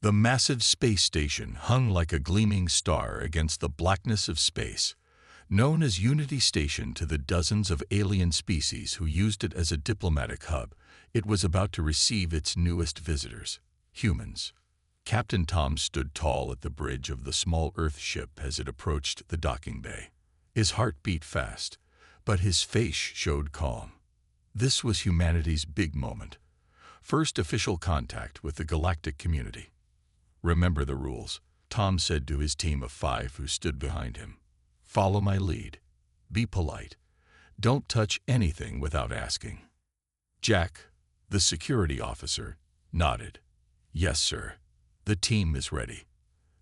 The massive space station hung like a gleaming star against the blackness of space, known as Unity Station to the dozens of alien species who used it as a diplomatic hub. It was about to receive its newest visitors, humans. Captain Tom stood tall at the bridge of the small Earth ship as it approached the docking bay. His heart beat fast, but his face showed calm. This was humanity's big moment. First official contact with the galactic community. "Remember the rules," Tom said to his team of 5 who stood behind him. "Follow my lead. Be polite. Don't touch anything without asking." Jack, the security officer, nodded. "Yes, sir. The team is ready."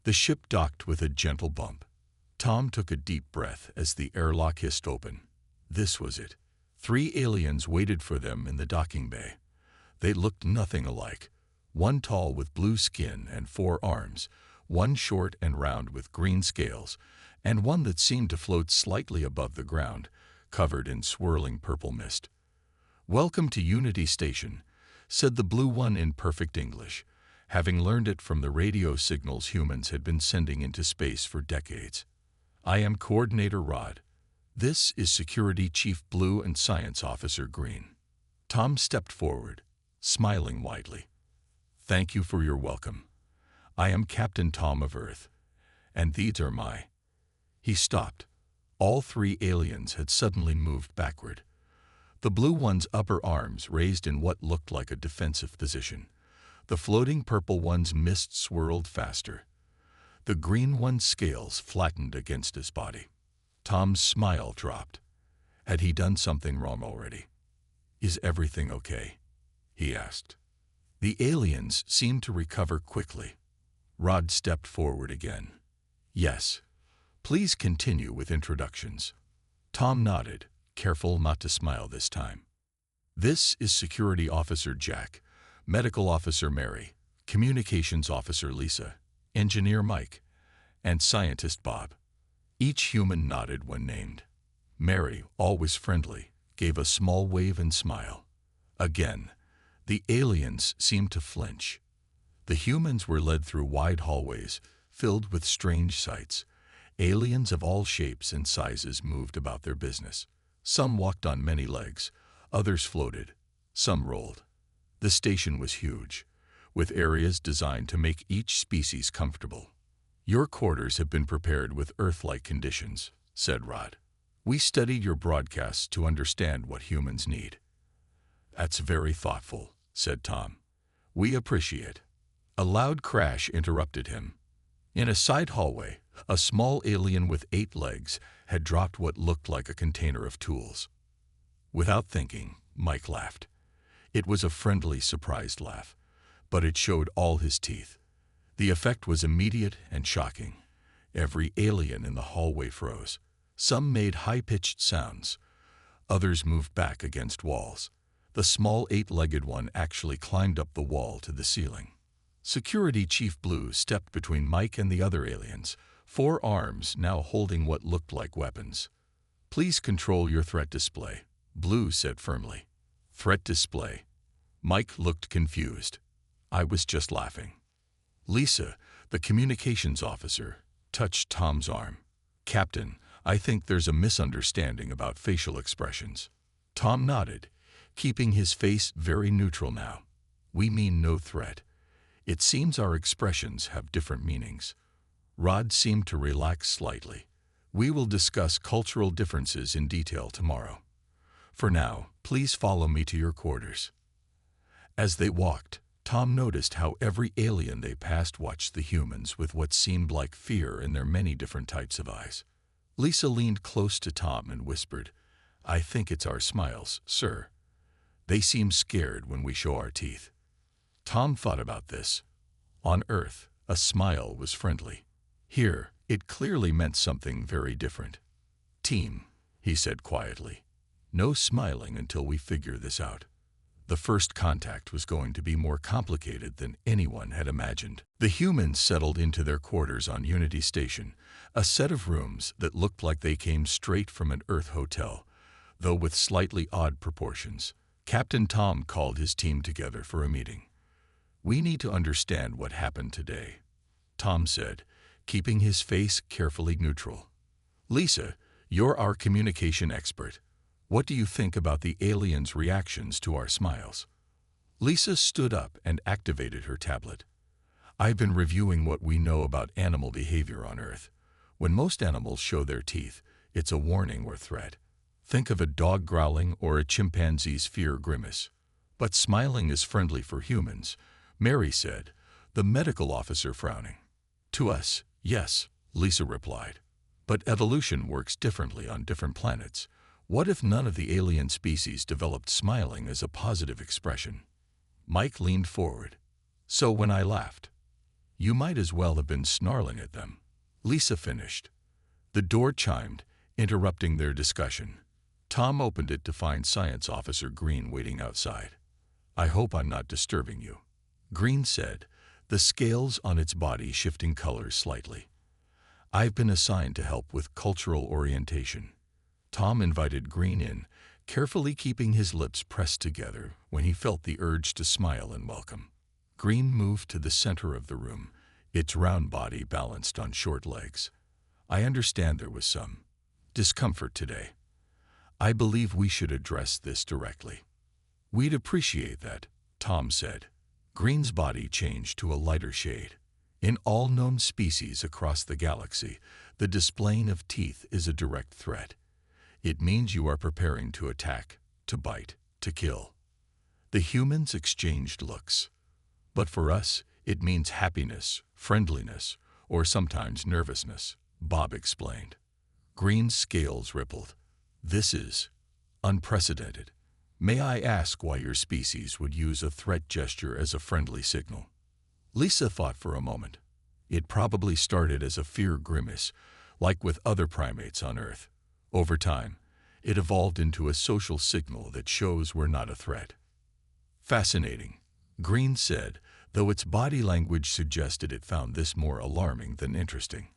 The ship docked with a gentle bump. Tom took a deep breath as the airlock hissed open. This was it. 3 aliens waited for them in the docking bay. They looked nothing alike. One tall with blue skin and 4 arms, one short and round with green scales, and one that seemed to float slightly above the ground, covered in swirling purple mist. "Welcome to Unity Station," said the blue one in perfect English, having learned it from the radio signals humans had been sending into space for decades. "I am Coordinator Rod. This is Security Chief Blue and Science Officer Green." Tom stepped forward, smiling widely. "Thank you for your welcome. I am Captain Tom of Earth, and these are my—" He stopped. All 3 aliens had suddenly moved backward. The blue one's upper arms raised in what looked like a defensive position. The floating purple one's mist swirled faster. The green one's scales flattened against his body. Tom's smile dropped. Had he done something wrong already? "Is everything okay?" he asked. The aliens seemed to recover quickly. Rod stepped forward again. "Yes. Please continue with introductions." Tom nodded, careful not to smile this time. "This is Security Officer Jack, Medical Officer Mary, Communications Officer Lisa, Engineer Mike, and Scientist Bob." Each human nodded when named. Mary, always friendly, gave a small wave and smile. Again, the aliens seemed to flinch. The humans were led through wide hallways, filled with strange sights. Aliens of all shapes and sizes moved about their business. Some walked on many legs, others floated, some rolled. The station was huge, with areas designed to make each species comfortable. "Your quarters have been prepared with Earth-like conditions," said Rod. "We studied your broadcasts to understand what humans need." "That's very thoughtful," said Tom. "We appreciate." A loud crash interrupted him. In a side hallway, a small alien with 8 legs had dropped what looked like a container of tools. Without thinking, Mike laughed. It was a friendly, surprised laugh, but it showed all his teeth. The effect was immediate and shocking. Every alien in the hallway froze. Some made high-pitched sounds. Others moved back against walls. The small 8-legged one actually climbed up the wall to the ceiling. Security Chief Blue stepped between Mike and the other aliens, 4 arms now holding what looked like weapons. "Please control your threat display," Blue said firmly. "Threat display." Mike looked confused. "I was just laughing." Lisa, the communications officer, touched Tom's arm. "Captain, I think there's a misunderstanding about facial expressions." Tom nodded, keeping his face very neutral now. "We mean no threat. It seems our expressions have different meanings." Rod seemed to relax slightly. "We will discuss cultural differences in detail tomorrow. For now, please follow me to your quarters." As they walked, Tom noticed how every alien they passed watched the humans with what seemed like fear in their many different types of eyes. Lisa leaned close to Tom and whispered, "I think it's our smiles, sir. They seem scared when we show our teeth." Tom thought about this. On Earth, a smile was friendly. Here, it clearly meant something very different. "Team," he said quietly, "no smiling until we figure this out." The first contact was going to be more complicated than anyone had imagined. The humans settled into their quarters on Unity Station, a set of rooms that looked like they came straight from an Earth hotel, though with slightly odd proportions. Captain Tom called his team together for a meeting. We need to understand what happened today, Tom said, keeping his face carefully neutral. Lisa, you're our communication expert. What do you think about the aliens' reactions to our smiles? Lisa stood up and activated her tablet. I've been reviewing what we know about animal behavior on Earth. When most animals show their teeth, it's a warning or threat. Think of a dog growling or a chimpanzee's fear grimace. But smiling is friendly for humans, Mary said, the medical officer frowning. To us, yes, Lisa replied. But evolution works differently on different planets. What if none of the alien species developed smiling as a positive expression? Mike leaned forward. So when I laughed, you might as well have been snarling at them. Lisa finished. The door chimed, interrupting their discussion. Tom opened it to find Science Officer Green waiting outside. I hope I'm not disturbing you, Green said, the scales on its body shifting colors slightly. I've been assigned to help with cultural orientation. Tom invited Green in, carefully keeping his lips pressed together when he felt the urge to smile in welcome. Green moved to the center of the room, its round body balanced on short legs. I understand there was some discomfort today. I believe we should address this directly. We'd appreciate that, Tom said. Green's body changed to a lighter shade. In all known species across the galaxy, the displaying of teeth is a direct threat. It means you are preparing to attack, to bite, to kill. The humans exchanged looks. But for us, it means happiness, friendliness, or sometimes nervousness, Bob explained. Green's scales rippled. This is unprecedented. May I ask why your species would use a threat gesture as a friendly signal? Lisa thought for a moment. It probably started as a fear grimace, like with other primates on Earth. Over time, it evolved into a social signal that shows we're not a threat. Fascinating, Green said, though its body language suggested it found this more alarming than interesting.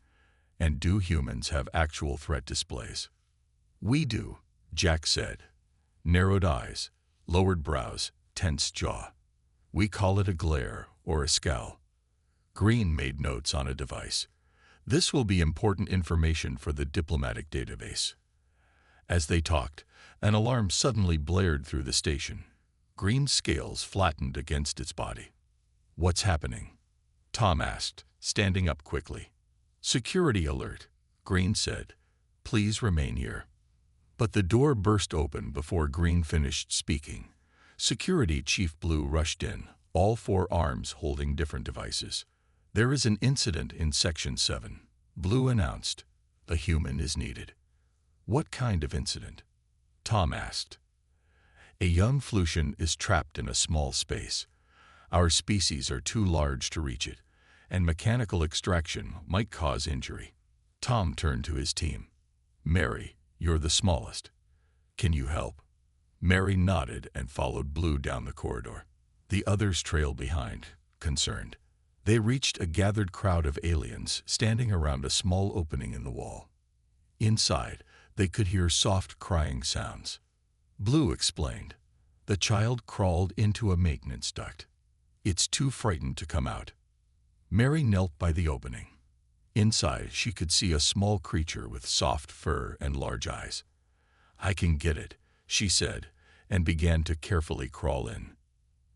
And do humans have actual threat displays? We do, Jack said. Narrowed eyes, lowered brows, tense jaw. We call it a glare or a scowl. Green made notes on a device. This will be important information for the diplomatic database. As they talked, an alarm suddenly blared through the station. Green's scales flattened against its body. What's happening? Tom asked, standing up quickly. Security alert, Green said. Please remain here. But the door burst open before Green finished speaking. Security Chief Blue rushed in, all four arms holding different devices. There is an incident in Section 7, Blue announced. A human is needed. What kind of incident? Tom asked. A young Flushan is trapped in a small space. Our species are too large to reach it, and mechanical extraction might cause injury. Tom turned to his team. Mary, you're the smallest. Can you help? Mary nodded and followed Blue down the corridor. The others trailed behind, concerned. They reached a gathered crowd of aliens standing around a small opening in the wall. Inside, they could hear soft crying sounds. Blue explained. The child crawled into a maintenance duct. It's too frightened to come out. Mary knelt by the opening. Inside, she could see a small creature with soft fur and large eyes. I can get it, she said, and began to carefully crawl in.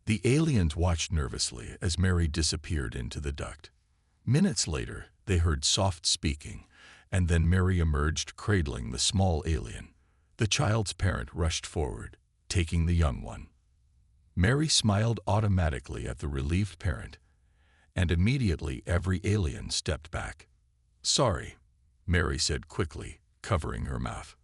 The aliens watched nervously as Mary disappeared into the duct. Minutes later, they heard soft speaking, and then Mary emerged cradling the small alien. The child's parent rushed forward, taking the young one. Mary smiled automatically at the relieved parent, and immediately every alien stepped back. Sorry, Mary said quickly, covering her mouth.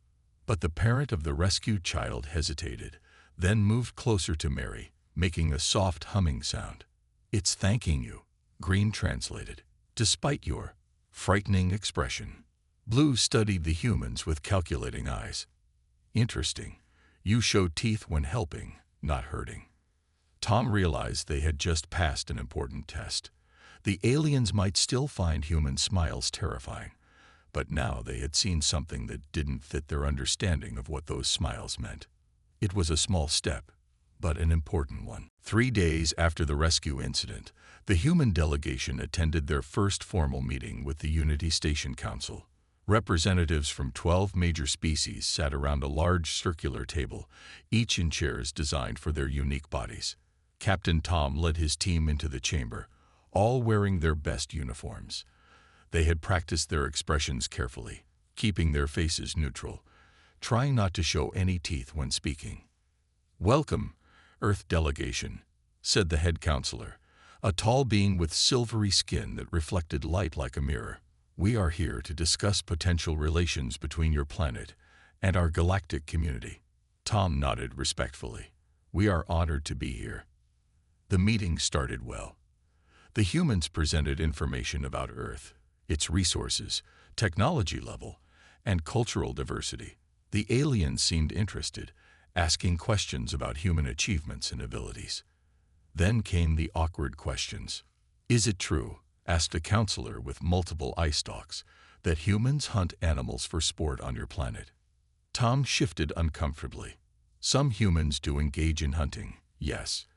But the parent of the rescued child hesitated, then moved closer to Mary, making a soft humming sound. It's thanking you, Green translated, despite your frightening expression. Blue studied the humans with calculating eyes. Interesting. You show teeth when helping, not hurting. Tom realized they had just passed an important test. The aliens might still find human smiles terrifying, but now they had seen something that didn't fit their understanding of what those smiles meant. It was a small step, but an important one. 3 days after the rescue incident, the human delegation attended their first formal meeting with the Unity Station Council. Representatives from 12 major species sat around a large circular table, each in chairs designed for their unique bodies. Captain Tom led his team into the chamber, all wearing their best uniforms. They had practiced their expressions carefully, keeping their faces neutral, trying not to show any teeth when speaking. "Welcome, Earth delegation," said the head counselor, a tall being with silvery skin that reflected light like a mirror. "We are here to discuss potential relations between your planet and our galactic community." Tom nodded respectfully. "We are honored to be here." The meeting started well. The humans presented information about Earth, its resources, technology level, and cultural diversity. The aliens seemed interested, asking questions about human achievements and abilities. Then came the awkward questions. "Is it true," asked a counselor with multiple eye stalks, "that humans hunt animals for sport on your planet?" Tom shifted uncomfortably. "Some humans do engage in hunting, yes.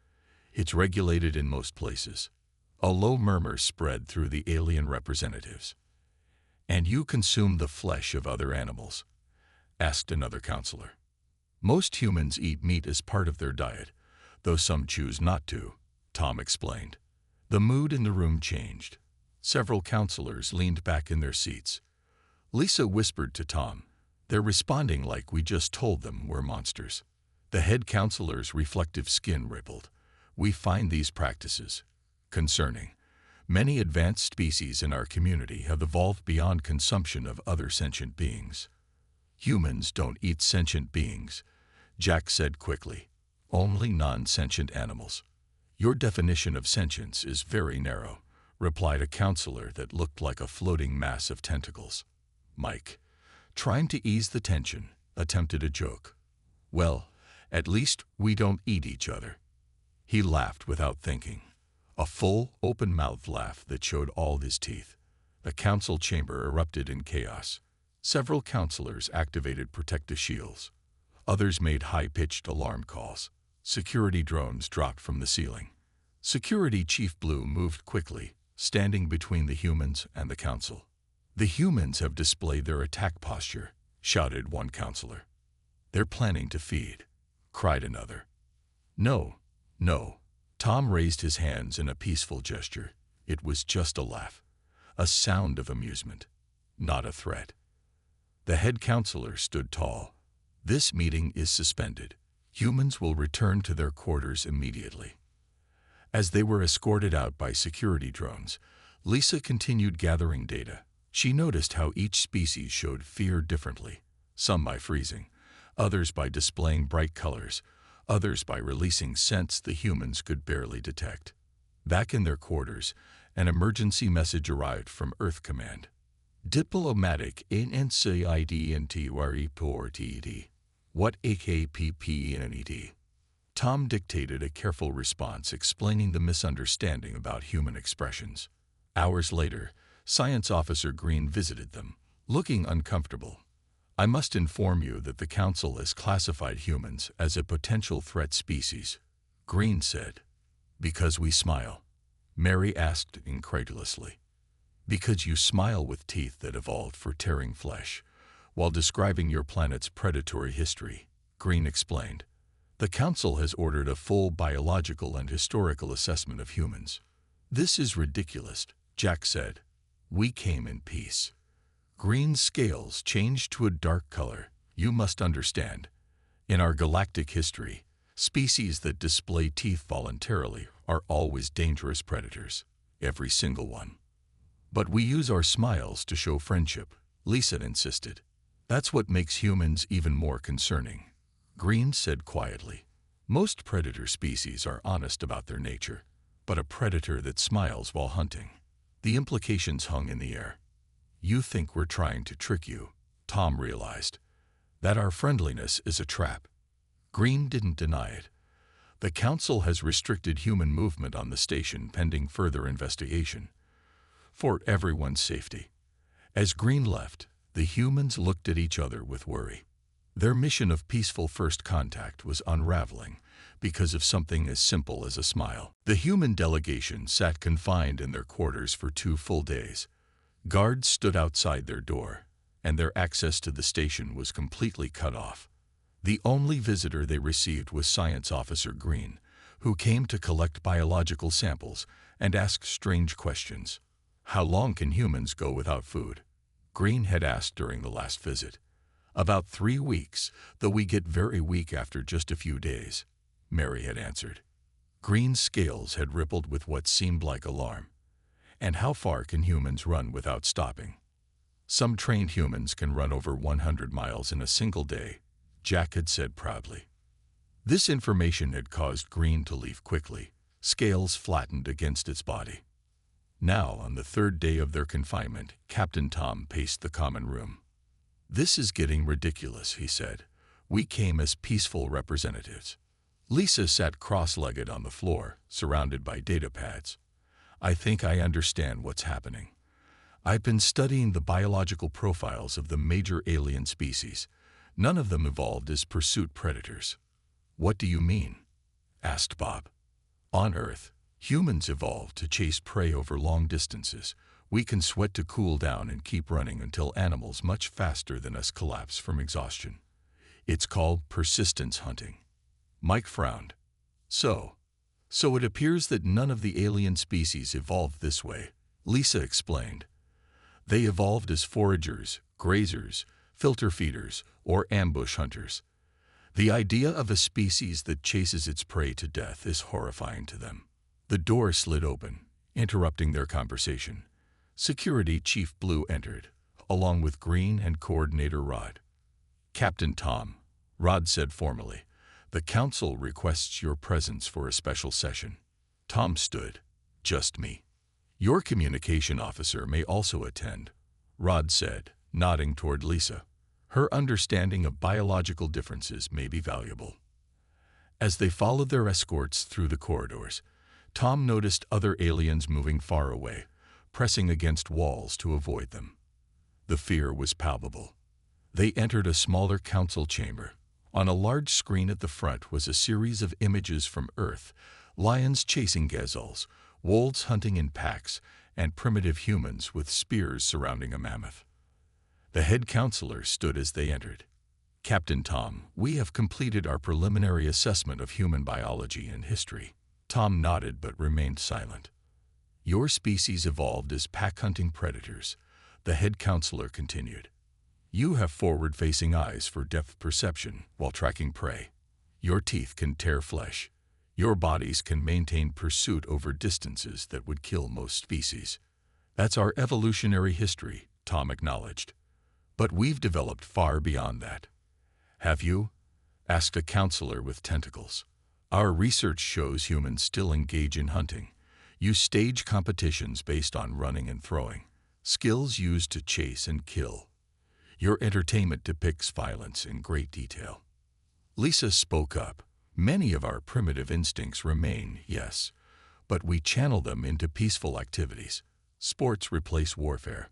It's regulated in most places." A low murmur spread through the alien representatives. "And you consume the flesh of other animals?" asked another counselor. "Most humans eat meat as part of their diet, though some choose not to," Tom explained. The mood in the room changed. Several counselors leaned back in their seats. Lisa whispered to Tom, "They're responding like we just told them we're monsters." The head counselor's reflective skin rippled. "We find these practices concerning. Many advanced species in our community have evolved beyond consumption of other sentient beings." "Humans don't eat sentient beings," Jack said quickly. "Only non-sentient animals." "Your definition of sentience is very narrow," replied a counselor that looked like a floating mass of tentacles. Mike, trying to ease the tension, attempted a joke. "Well, at least we don't eat each other." He laughed without thinking. A full, open-mouthed laugh that showed all his teeth. The council chamber erupted in chaos. Several counselors activated protective shields. Others made high-pitched alarm calls. Security drones dropped from the ceiling. Security Chief Blue moved quickly, standing between the humans and the council. "The humans have displayed their attack posture," shouted one counselor. "They're planning to feed," cried another. "No, no." Tom raised his hands in a peaceful gesture. It was just a laugh, a sound of amusement, not a threat. The head counselor stood tall. "This meeting is suspended. Humans will return to their quarters immediately." As they were escorted out by security drones, Lisa continued gathering data. She noticed how each species showed fear differently, some by freezing, others by displaying bright colors, others by releasing scents the humans could barely detect. Back in their quarters, an emergency message arrived from Earth Command. "Diplomatic NCIDNTRE What AKPPNED?" Tom dictated a careful response explaining the misunderstanding about human expressions. Hours later, Science Officer Green visited them, looking uncomfortable. "I must inform you that the Council has classified humans as a potential threat species," Green said. "Because we smile?" Mary asked incredulously. "Because you smile with teeth that evolved for tearing flesh, while describing your planet's predatory history," Green explained. "The Council has ordered a full biological and historical assessment of humans." "This is ridiculous," Jack said. "We came in peace." Green's scales changed to a dark color. "You must understand. In our galactic history, species that display teeth voluntarily are always dangerous predators, every single one. But we use our smiles to show friendship," Lisa insisted. "That's what makes humans even more concerning," Green said quietly. "Most predator species are honest about their nature, but a predator that smiles while hunting." The implications hung in the air. "You think we're trying to trick you," Tom realized. "That our friendliness is a trap." Green didn't deny it. "The Council has restricted human movement on the station pending further investigation. For everyone's safety." As Green left, the humans looked at each other with worry. Their mission of peaceful first contact was unraveling because of something as simple as a smile. The human delegation sat confined in their quarters for 2 full days. Guards stood outside their door, and their access to the station was completely cut off. The only visitor they received was Science Officer Green, who came to collect biological samples and ask strange questions. How long can humans go without food? Green had asked during the last visit. About 3 weeks, though we get very weak after just a few days, Mary had answered. Green's scales had rippled with what seemed like alarm. And how far can humans run without stopping? Some trained humans can run over 100 miles in a single day, Jack had said proudly. This information had caused Green to leave quickly, scales flattened against its body. Now, on the 3rd day of their confinement, Captain Tom paced the common room. "This is getting ridiculous," he said. "We came as peaceful representatives." Lisa sat cross-legged on the floor, surrounded by data pads. "I think I understand what's happening. I've been studying the biological profiles of the major alien species. None of them evolved as pursuit predators." "What do you mean?" asked Bob. "On Earth, humans evolved to chase prey over long distances. We can sweat to cool down and keep running until animals much faster than us collapse from exhaustion. It's called persistence hunting." Mike frowned. So it appears that none of the alien species evolved this way," Lisa explained. "They evolved as foragers, grazers, filter feeders, or ambush hunters. The idea of a species that chases its prey to death is horrifying to them." The door slid open, interrupting their conversation. Security Chief Blue entered, along with Green and Coordinator Rod. "Captain Tom," Rod said formally, "the Council requests your presence for a special session." Tom stood. "Just me." "Your communication officer may also attend," Rod said, nodding toward Lisa. "Her understanding of biological differences may be valuable." As they followed their escorts through the corridors, Tom noticed other aliens moving far away, pressing against walls to avoid them. The fear was palpable. They entered a smaller council chamber. On a large screen at the front was a series of images from Earth: lions chasing gazelles, wolves hunting in packs, and primitive humans with spears surrounding a mammoth. The head counselor stood as they entered. "Captain Tom, we have completed our preliminary assessment of human biology and history." Tom nodded but remained silent. "Your species evolved as pack-hunting predators," the head counselor continued. "You have forward-facing eyes for depth perception while tracking prey. Your teeth can tear flesh. Your bodies can maintain pursuit over distances that would kill most species. That's our evolutionary history," Tom acknowledged. "But we've developed far beyond that." "Have you?" asked a counselor with tentacles. "Our research shows humans still engage in hunting. You stage competitions based on running and throwing, skills used to chase and kill. Your entertainment depicts violence in great detail." Lisa spoke up. "Many of our primitive instincts remain, yes, but we channel them into peaceful activities. Sports replace warfare.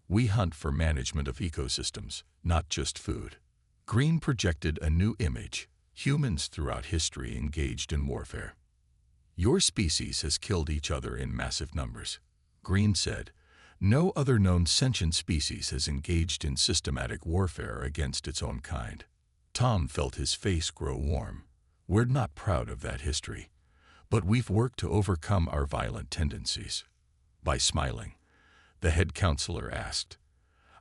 We hunt for management of ecosystems, not just food." Green projected a new image: humans throughout history engaged in warfare. "Your species has killed each other in massive numbers," Green said. "No other known sentient species has engaged in systematic warfare against its own kind." Tom felt his face grow warm. "We're not proud of that history, but we've worked to overcome our violent tendencies." By smiling, the head counselor asked,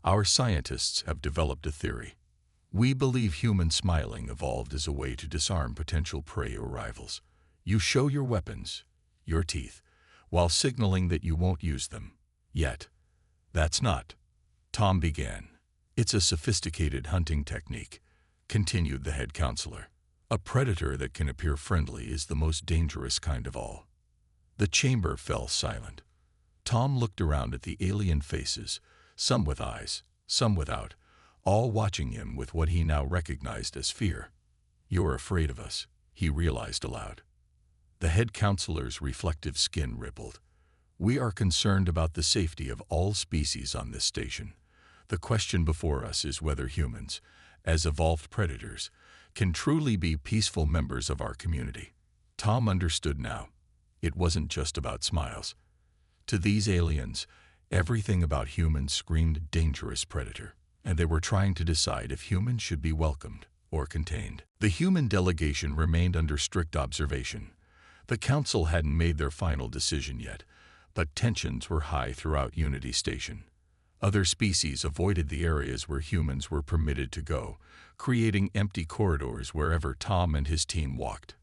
"Our scientists have developed a theory. We believe human smiling evolved as a way to disarm potential prey or rivals. You show your weapons, your teeth, while signaling that you won't use them. Yet, that's not," Tom began. "It's a sophisticated hunting technique," continued the head counselor. "A predator that can appear friendly is the most dangerous kind of all." The chamber fell silent. Tom looked around at the alien faces, some with eyes, some without, all watching him with what he now recognized as fear. "You're afraid of us," he realized aloud. The head counselor's reflective skin rippled. "We are concerned about the safety of all species on this station. The question before us is whether humans, as evolved predators, can truly be peaceful members of our community. Tom understood now. It wasn't just about smiles. To these aliens, everything about humans screamed dangerous predator, and they were trying to decide if humans should be welcomed or contained. The human delegation remained under strict observation. The council hadn't made their final decision yet, but tensions were high throughout Unity Station. Other species avoided the areas where humans were permitted to go, creating empty corridors wherever Tom and his team walked.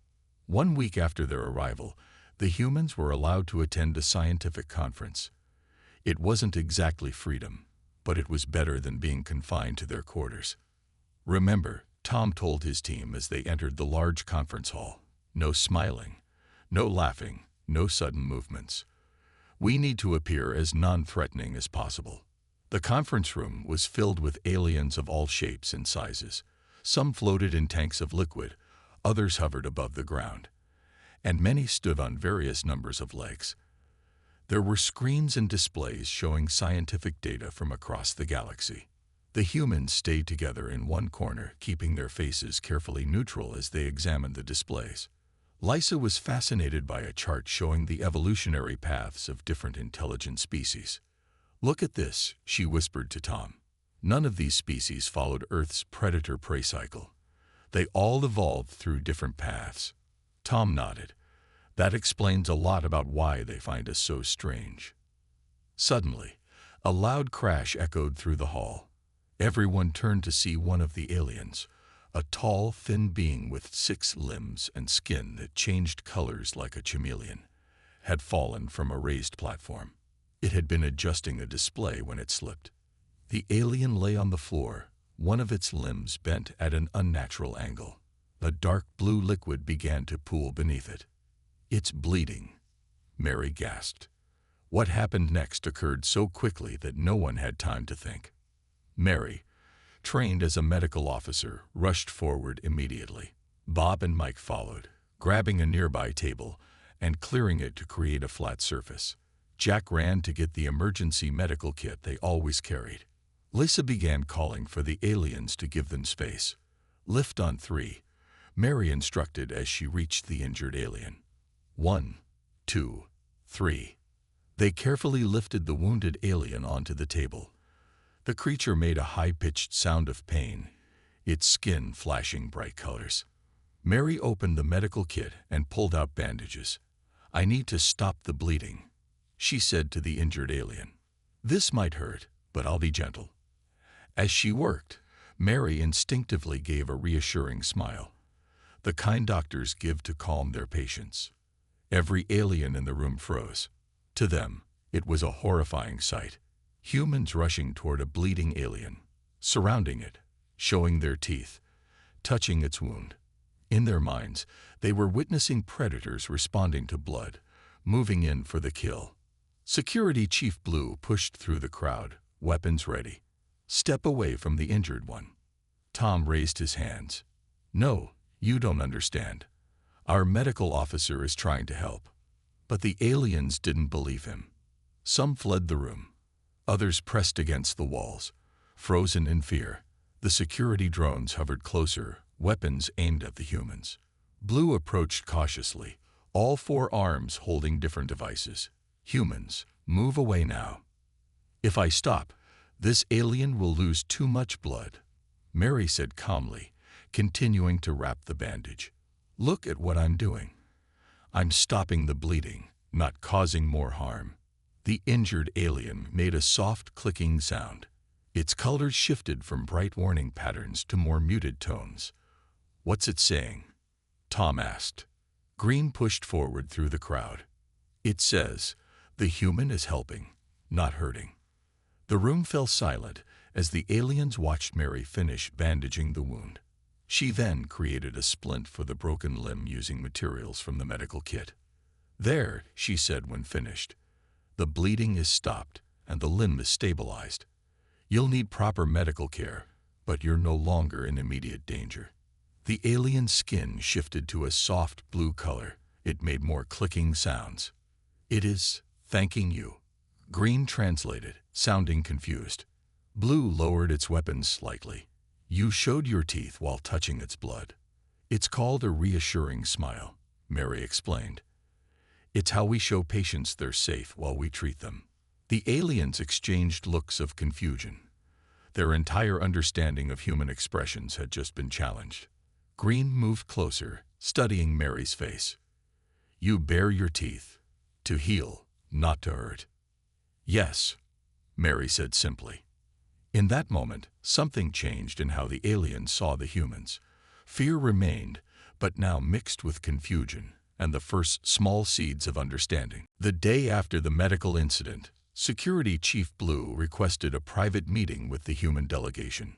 1 week after their arrival, the humans were allowed to attend a scientific conference. It wasn't exactly freedom, but it was better than being confined to their quarters. Remember, Tom told his team as they entered the large conference hall, no smiling, no laughing, no sudden movements. We need to appear as non-threatening as possible. The conference room was filled with aliens of all shapes and sizes. Some floated in tanks of liquid, others hovered above the ground, and many stood on various numbers of legs. There were screens and displays showing scientific data from across the galaxy. The humans stayed together in one corner, keeping their faces carefully neutral as they examined the displays. Lysa was fascinated by a chart showing the evolutionary paths of different intelligent species. "Look at this," she whispered to Tom. None of these species followed Earth's predator-prey cycle. They all evolved through different paths. Tom nodded. That explains a lot about why they find us so strange. Suddenly, a loud crash echoed through the hall. Everyone turned to see one of the aliens, a tall, thin being with 6 limbs and skin that changed colors like a chameleon, had fallen from a raised platform. It had been adjusting a display when it slipped. The alien lay on the floor, one of its limbs bent at an unnatural angle. A dark blue liquid began to pool beneath it. "It's bleeding," Mary gasped. What happened next occurred so quickly that no one had time to think. Mary, trained as a medical officer, rushed forward immediately. Bob and Mike followed, grabbing a nearby table and clearing it to create a flat surface. Jack ran to get the emergency medical kit they always carried. Lisa began calling for the aliens to give them space. "Lift on 3, Mary instructed as she reached the injured alien. 1, 2, 3. They carefully lifted the wounded alien onto the table. The creature made a high-pitched sound of pain, its skin flashing bright colors. Mary opened the medical kit and pulled out bandages. "I need to stop the bleeding," she said to the injured alien. "This might hurt, but I'll be gentle." As she worked, Mary instinctively gave a reassuring smile. The kind doctors give to calm their patients. Every alien in the room froze. To them, it was a horrifying sight. Humans rushing toward a bleeding alien, surrounding it, showing their teeth, touching its wound. In their minds, they were witnessing predators responding to blood, moving in for the kill. Security Chief Blue pushed through the crowd, weapons ready. "Step away from the injured one." Tom raised his hands. "No, you don't understand. Our medical officer is trying to help." But the aliens didn't believe him. Some fled the room. Others pressed against the walls, frozen in fear. The security drones hovered closer, weapons aimed at the humans. Blue approached cautiously, all 4 arms holding different devices. "Humans, move away now. If I stop, this alien will lose too much blood," Mary said calmly, continuing to wrap the bandage. "Look at what I'm doing. I'm stopping the bleeding, not causing more harm." The injured alien made a soft clicking sound. Its colors shifted from bright warning patterns to more muted tones. "What's it saying?" Tom asked. Green pushed forward through the crowd. "It says, the human is helping, not hurting." The room fell silent as the aliens watched Mary finish bandaging the wound. She then created a splint for the broken limb using materials from the medical kit. "There," she said when finished. "The bleeding is stopped and the limb is stabilized. You'll need proper medical care, but you're no longer in immediate danger." The alien's skin shifted to a soft blue color. It made more clicking sounds. "It is thanking you," Green translated, sounding confused. Blue lowered its weapons slightly. You showed your teeth while touching its blood. It's called a reassuring smile, Mary explained. It's how we show patients they're safe while we treat them. The aliens exchanged looks of confusion. Their entire understanding of human expressions had just been challenged. Green moved closer, studying Mary's face. You bare your teeth. To heal, not to hurt. Yes, Mary said simply. In that moment, something changed in how the aliens saw the humans. Fear remained, but now mixed with confusion and the first small seeds of understanding. The day after the medical incident, Security Chief Blue requested a private meeting with the human delegation.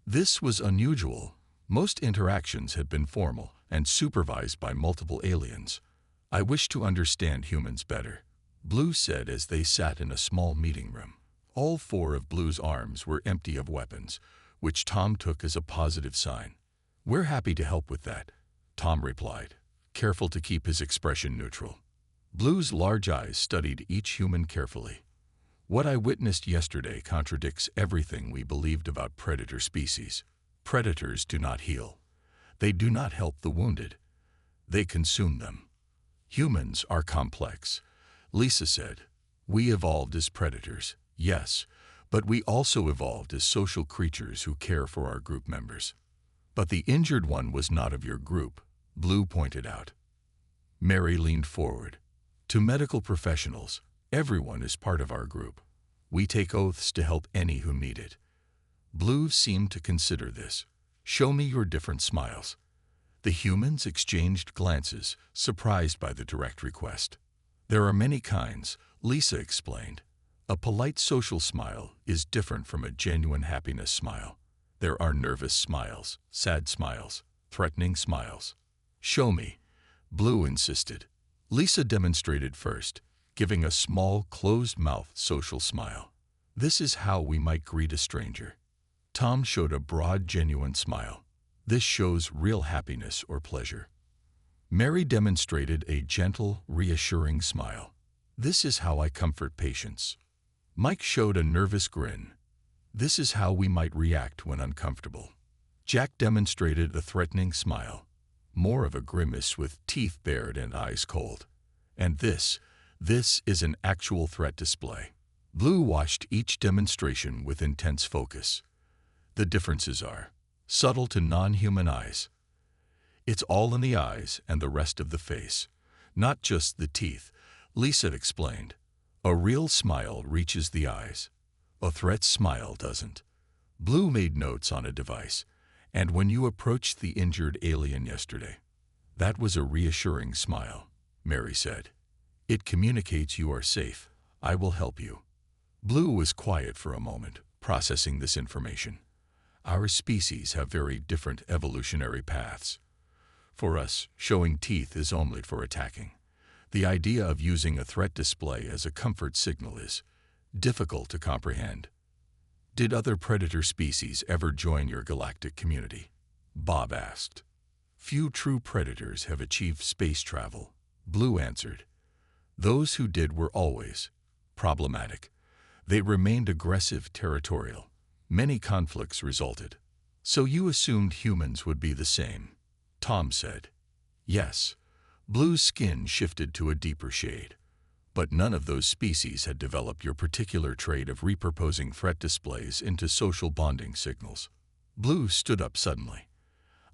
This was unusual. Most interactions had been formal and supervised by multiple aliens. I wish to understand humans better, Blue said as they sat in a small meeting room. All four of Blue's arms were empty of weapons, which Tom took as a positive sign. We're happy to help with that, Tom replied, careful to keep his expression neutral. Blue's large eyes studied each human carefully. What I witnessed yesterday contradicts everything we believed about predator species. Predators do not heal. They do not help the wounded. They consume them. Humans are complex, Lisa said. We evolved as predators, yes, but we also evolved as social creatures who care for our group members. But the injured one was not of your group, Blue pointed out. Mary leaned forward. To medical professionals, everyone is part of our group. We take oaths to help any who need it. Blue seemed to consider this. Show me your different smiles. The humans exchanged glances, surprised by the direct request. There are many kinds, Lisa explained. A polite social smile is different from a genuine happiness smile. There are nervous smiles, sad smiles, threatening smiles. Show me, Blue insisted. Lisa demonstrated first, giving a small, closed-mouthed social smile. This is how we might greet a stranger. Tom showed a broad, genuine smile. This shows real happiness or pleasure. Mary demonstrated a gentle, reassuring smile. This is how I comfort patients. Mike showed a nervous grin. This is how we might react when uncomfortable. Jack demonstrated a threatening smile, more of a grimace with teeth bared and eyes cold. And this is an actual threat display. Blue watched each demonstration with intense focus. The differences are subtle to non-human eyes. It's all in the eyes and the rest of the face, not just the teeth, Lisa explained. A real smile reaches the eyes. A threat smile doesn't. Blue made notes on a device, and when you approached the injured alien yesterday, that was a reassuring smile, Mary said. It communicates you are safe. I will help you. Blue was quiet for a moment, processing this information. Our species have very different evolutionary paths. For us, showing teeth is only for attacking. The idea of using a threat display as a comfort signal is difficult to comprehend. Did other predator species ever join your galactic community? Bob asked. Few true predators have achieved space travel, Blue answered. Those who did were always problematic. They remained aggressive, territorial. Many conflicts resulted. So you assumed humans would be the same, Tom said. Yes. Blue's skin shifted to a deeper shade. But none of those species had developed your particular trait of repurposing threat displays into social bonding signals. Blue stood up suddenly.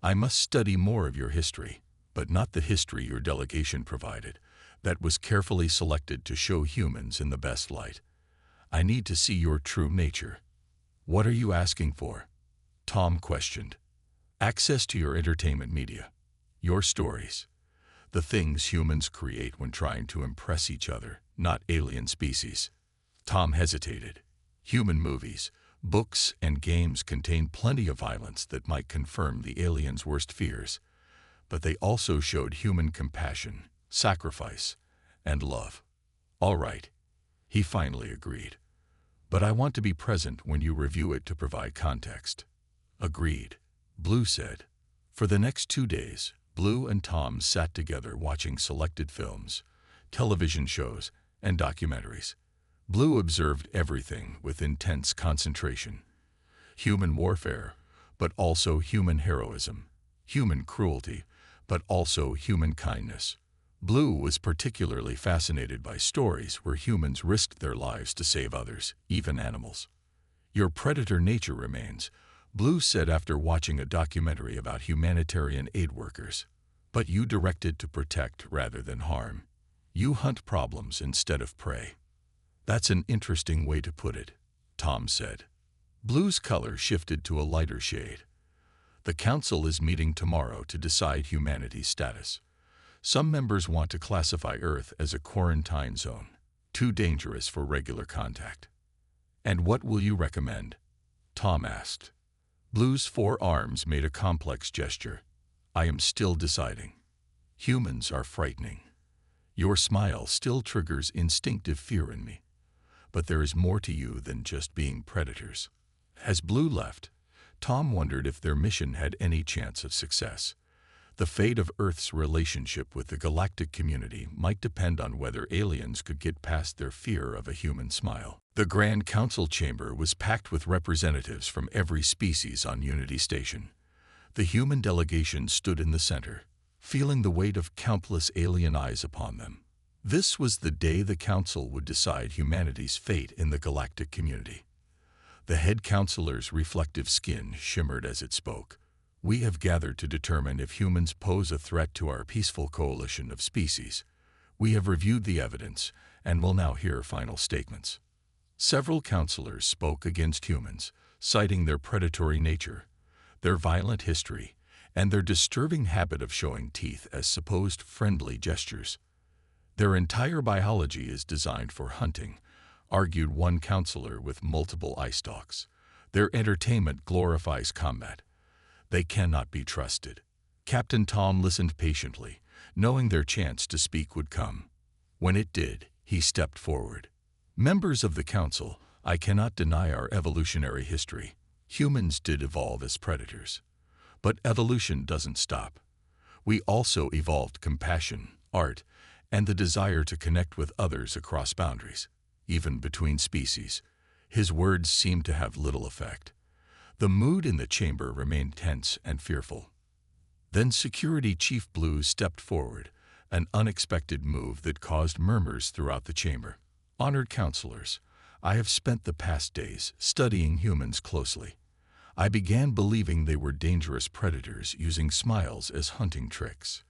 I must study more of your history, but not the history your delegation provided, that was carefully selected to show humans in the best light. I need to see your true nature. What are you asking for? Tom questioned. Access to your entertainment media, your stories, the things humans create when trying to impress each other, not alien species. Tom hesitated. Human movies, books, and games contain plenty of violence that might confirm the aliens' worst fears, but they also showed human compassion, sacrifice, and love. All right, he finally agreed. But I want to be present when you review it to provide context. Agreed, Blue said. For the next 2 days, Blue and Tom sat together watching selected films, television shows, and documentaries. Blue observed everything with intense concentration. Human warfare, but also human heroism, human cruelty, but also human kindness. Blue was particularly fascinated by stories where humans risked their lives to save others, even animals. Your predator nature remains, Blue said after watching a documentary about humanitarian aid workers. But you directed to protect rather than harm. You hunt problems instead of prey. That's an interesting way to put it, Tom said. Blue's color shifted to a lighter shade. The council is meeting tomorrow to decide humanity's status. Some members want to classify Earth as a quarantine zone, too dangerous for regular contact. And what will you recommend? Tom asked. Blue's 4 arms made a complex gesture. I am still deciding. Humans are frightening. Your smile still triggers instinctive fear in me. But there is more to you than just being predators. As Blue left, Tom wondered if their mission had any chance of success. The fate of Earth's relationship with the galactic community might depend on whether aliens could get past their fear of a human smile. The Grand Council chamber was packed with representatives from every species on Unity Station. The human delegation stood in the center, feeling the weight of countless alien eyes upon them. This was the day the council would decide humanity's fate in the galactic community. The head counselor's reflective skin shimmered as it spoke. We have gathered to determine if humans pose a threat to our peaceful coalition of species. We have reviewed the evidence and will now hear final statements. Several counselors spoke against humans, citing their predatory nature, their violent history, and their disturbing habit of showing teeth as supposed friendly gestures. Their entire biology is designed for hunting, argued one counselor with multiple eye stalks. Their entertainment glorifies combat. They cannot be trusted. Captain Tom listened patiently, knowing their chance to speak would come. When it did, he stepped forward. Members of the council, I cannot deny our evolutionary history. Humans did evolve as predators. But evolution doesn't stop. We also evolved compassion, art, and the desire to connect with others across boundaries, even between species. His words seemed to have little effect. The mood in the chamber remained tense and fearful. Then Security Chief Blue stepped forward, an unexpected move that caused murmurs throughout the chamber. Honored counselors, I have spent the past days studying humans closely. I began believing they were dangerous predators using smiles as hunting tricks.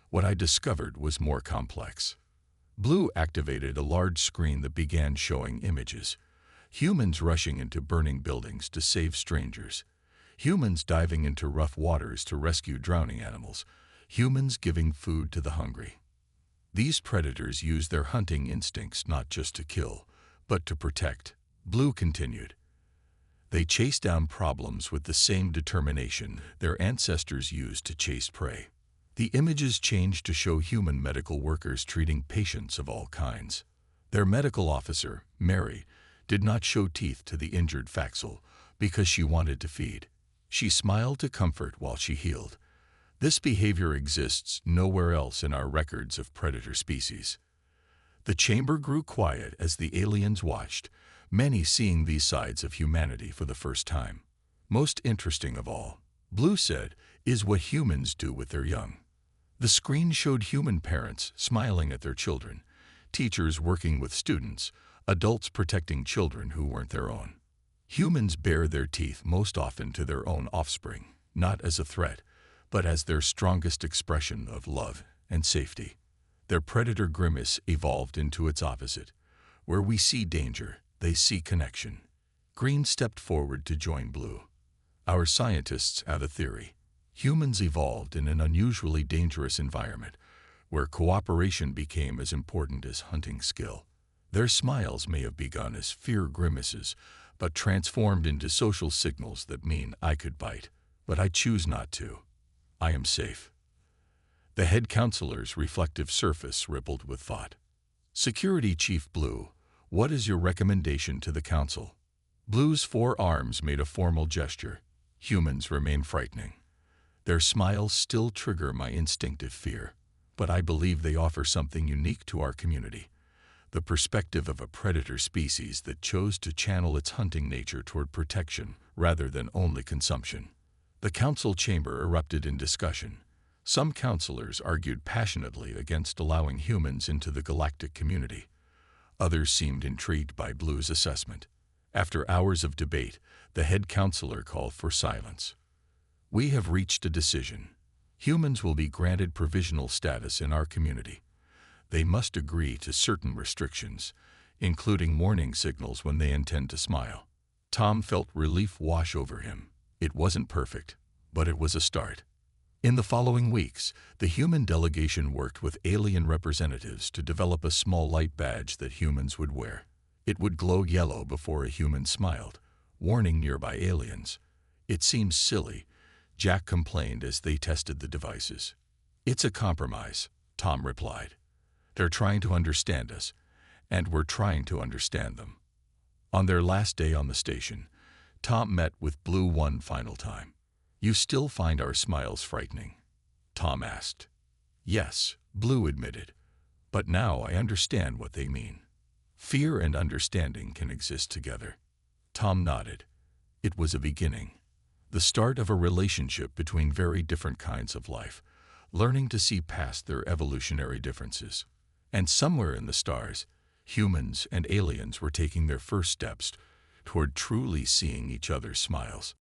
What I discovered was more complex. Blue activated a large screen that began showing images. Humans rushing into burning buildings to save strangers. Humans diving into rough waters to rescue drowning animals. Humans giving food to the hungry. These predators use their hunting instincts not just to kill, but to protect. Blue continued. They chase down problems with the same determination their ancestors used to chase prey. The images changed to show human medical workers treating patients of all kinds. Their medical officer, Mary, did not show teeth to the injured Faxel because she wanted to feed. She smiled to comfort while she healed. This behavior exists nowhere else in our records of predator species. The chamber grew quiet as the aliens watched, many seeing these sides of humanity for the first time. Most interesting of all, Blue said, is what humans do with their young. The screen showed human parents smiling at their children, teachers working with students, adults protecting children who weren't their own. Humans bare their teeth most often to their own offspring, not as a threat, but as their strongest expression of love and safety. Their predator grimace evolved into its opposite. Where we see danger, they see connection. Green stepped forward to join Blue. Our scientists have a theory. Humans evolved in an unusually dangerous environment, where cooperation became as important as hunting skill. Their smiles may have begun as fear grimaces, but transformed into social signals that mean I could bite, but I choose not to. I am safe. The head counselor's reflective surface rippled with thought. Security Chief Blue, what is your recommendation to the council? Blue's 4 arms made a formal gesture. Humans remain frightening. Their smiles still trigger my instinctive fear, but I believe they offer something unique to our community. The perspective of a predator species that chose to channel its hunting nature toward protection rather than only consumption. The council chamber erupted in discussion. Some counselors argued passionately against allowing humans into the galactic community. Others seemed intrigued by Blue's assessment. After hours of debate, the head counselor called for silence. "We have reached a decision. Humans will be granted provisional status in our community. They must agree to certain restrictions, including warning signals when they intend to smile." Tom felt relief wash over him. It wasn't perfect, but it was a start. In the following weeks, the human delegation worked with alien representatives to develop a small light badge that humans would wear. It would glow yellow before a human smiled, warning nearby aliens. "It seems silly," Jack complained as they tested the devices. "It's a compromise," Tom replied. "They're trying to understand us, and we're trying to understand them." On their last day on the station, Tom met with Blue one final time. "You still find our smiles frightening?" Tom asked. "Yes," Blue admitted, "but now I understand what they mean." Fear and understanding can exist together. Tom nodded. It was a beginning. The start of a relationship between very different kinds of life, learning to see past their evolutionary differences. And somewhere in the stars, humans and aliens were taking their first steps toward truly seeing each other's smiles.